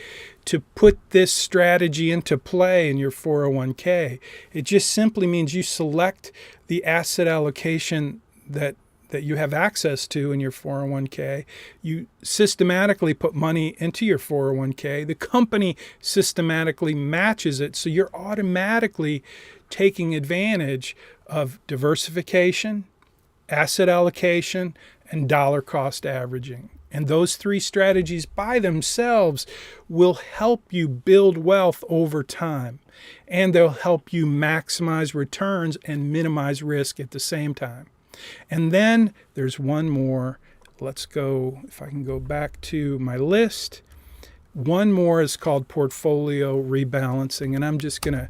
to put this strategy into play in your 401k. It just simply means you select the asset allocation that you have access to in your 401k. You systematically put money into your 401k. The company systematically matches it, so you're automatically taking advantage of diversification, asset allocation, and dollar cost averaging. And those three strategies by themselves will help you build wealth over time. And they'll help you maximize returns and minimize risk at the same time. And then there's one more. Let's go, if I can go back to my list. One more is called portfolio rebalancing. And I'm just going to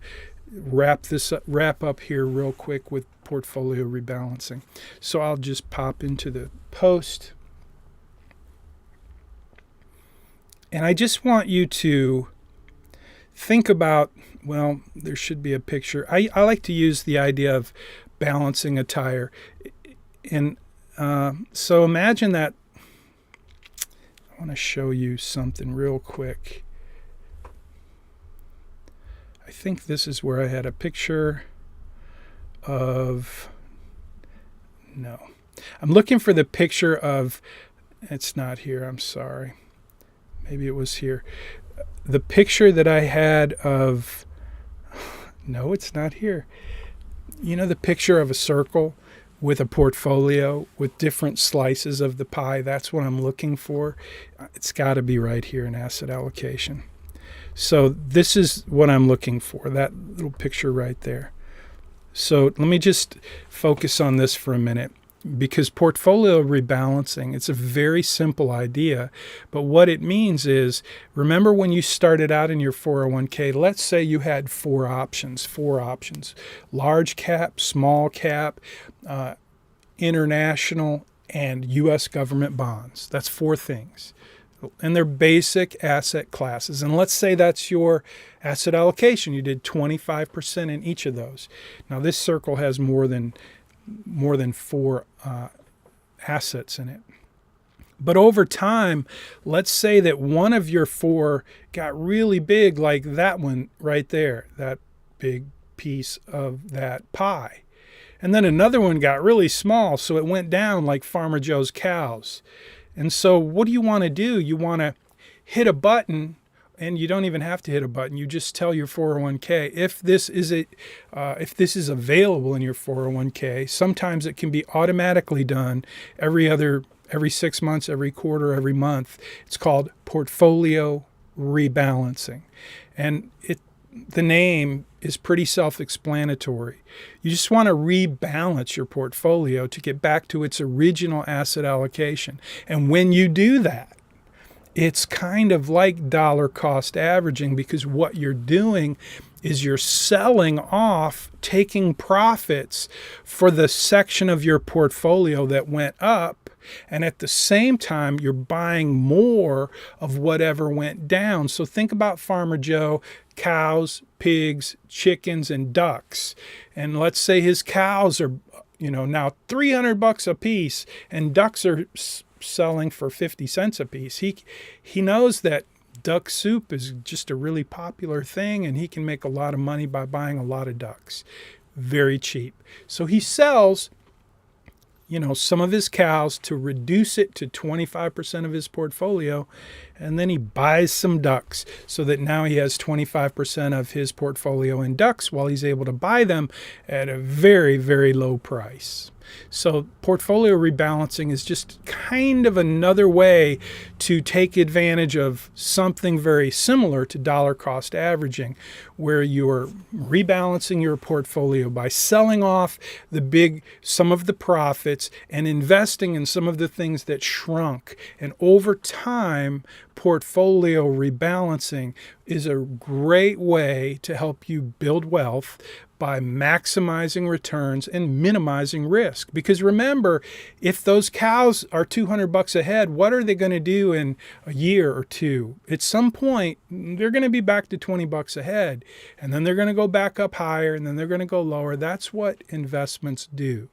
wrap up here real quick with portfolio rebalancing. So I'll just pop into the post. And I just want you to think about, well, there should be a picture. I like to use the idea of balancing a tire. And so imagine that. I want to show you something real quick. I think this is where I had a picture of, no. I'm looking for the picture of, it's not here, I'm sorry. Maybe it was here. The picture that I had of, no, it's not here. You know the picture of a circle with a portfolio with different slices of the pie? That's what I'm looking for. It's got to be right here in asset allocation. So this is what I'm looking for, that little picture right there. So let me just focus on this for a minute. Because portfolio rebalancing, it's a very simple idea, but what it means is, remember when you started out in your 401k, let's say you had four options, large cap, small cap, international, and U.S. government bonds. That's 4 things. And they're basic asset classes. And let's say that's your asset allocation. You did 25% in each of those. Now this circle has more than 4 assets in it. But over time, let's say that one of your 4 got really big, like that one right there, that big piece of that pie. And then another one got really small, so it went down like Farmer Joe's cows. And so what do you want to do? You want to hit a button. And you don't even have to hit a button. You just tell your 401k if this is available in your 401k. Sometimes it can be automatically done every 6 months, every quarter, every month. It's called portfolio rebalancing, and the name is pretty self-explanatory. You just want to rebalance your portfolio to get back to its original asset allocation. And when you do that, it's kind of like dollar cost averaging, because what you're doing is you're selling off, taking profits for the section of your portfolio that went up, and at the same time you're buying more of whatever went down. So think about Farmer Joe: cows, pigs, chickens, and ducks. And let's say his cows are, now $300 a piece, and ducks are selling for 50 cents a piece. He knows that duck soup is just a really popular thing, and he can make a lot of money by buying a lot of ducks very cheap. So he sells some of his cows to reduce it to 25% of his portfolio, and then he buys some ducks so that now he has 25% of his portfolio in ducks, while he's able to buy them at a very, very low price. So portfolio rebalancing is just kind of another way to take advantage of something very similar to dollar cost averaging, where you're rebalancing your portfolio by selling off some of the profits and investing in some of the things that shrunk. And over time, portfolio rebalancing is a great way to help you build wealth by maximizing returns and minimizing risk. Because remember, if those cows are $200 a head, what are they going to do in a year or two? At some point, they're going to be back to $20 a head, and then they're going to go back up higher, and then they're going to go lower. That's what investments do.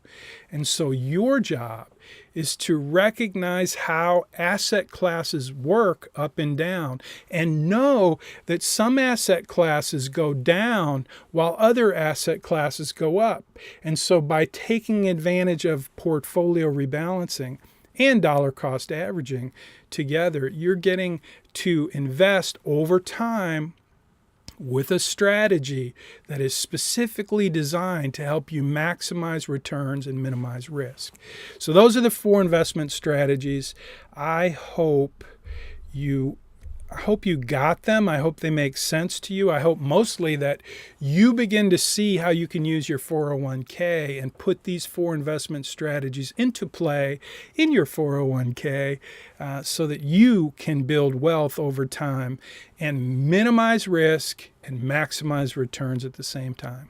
And so your job is to recognize how asset classes work up and down, and know that some asset classes go down while other asset classes go up. And so by taking advantage of portfolio rebalancing and dollar cost averaging together, you're getting to invest over time with a strategy that is specifically designed to help you maximize returns and minimize risk. So those are the 4 investment strategies. I hope you got them. I hope they make sense to you. I hope mostly that you begin to see how you can use your 401k and put these 4 investment strategies into play in your 401k so that you can build wealth over time and minimize risk and maximize returns at the same time.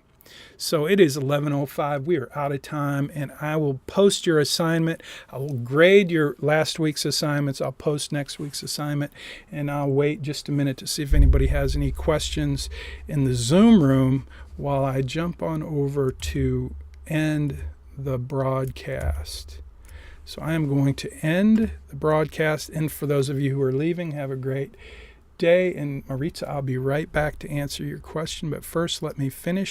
So it is 11:05. We are out of time, and I will post your assignment. I will grade your last week's assignments. I'll post next week's assignment, and I'll wait just a minute to see if anybody has any questions in the Zoom room while I jump on over to end the broadcast. So I am going to end the broadcast, and for those of you who are leaving, have a great day. And Maritza, I'll be right back to answer your question, but first let me finish